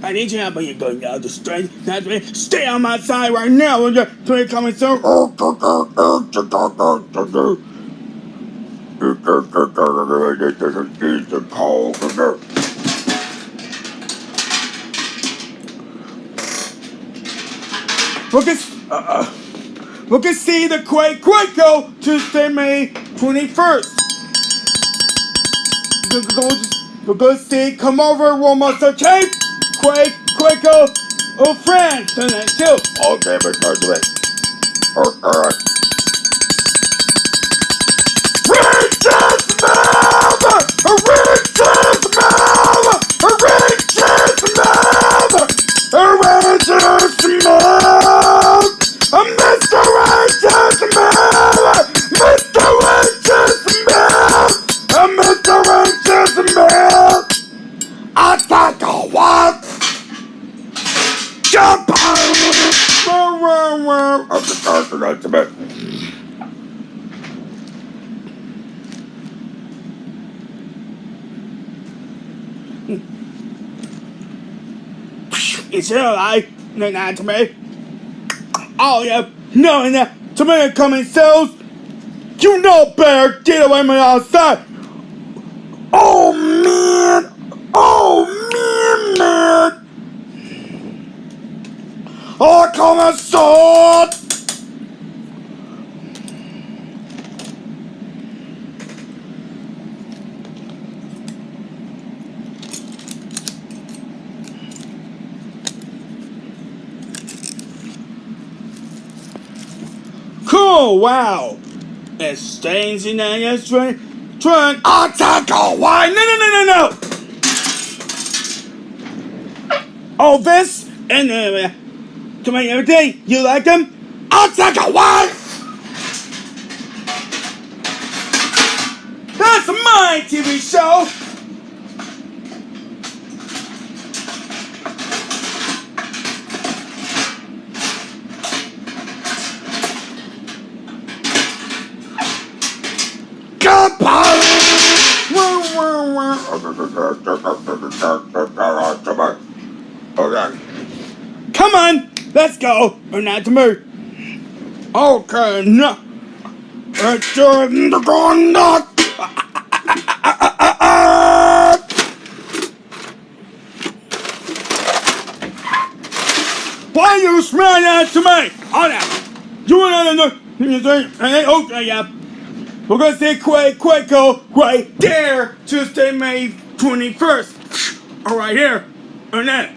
I need your help when you're going down the street. That's me. Stay on my side right now. When you're coming soon. We can see the Quaco Tuesday, May 21st. We're gonna see come over one more okay? Quaco, oh friends, and then too. Okay, but start to it. Alright. Reaches mother! Reaches mother! Reaches mother! Reaches mother! Mr. Reaches mother! Mr. Reaches mother! Mr. Reaches mother! I think I want jump on! I'm the person that's a bit. It's your life, not to me. Oh yeah, no, to me coming cells. You know better. Get away from the outside. Oh man, man. Oh, come on, sword. Cool, wow. It stains in the train. Attack why? No. Oh, this and to me every day. You like them? Attack why? That's my TV show. Okay. Come on, let's go. Or not to move. Okay, no. Let's do it in the ground. Why you smile that to me? Oh, no. You want to know? Okay, yeah. We're gonna say Quaco right there, Tuesday, May 21st. Right here. And then.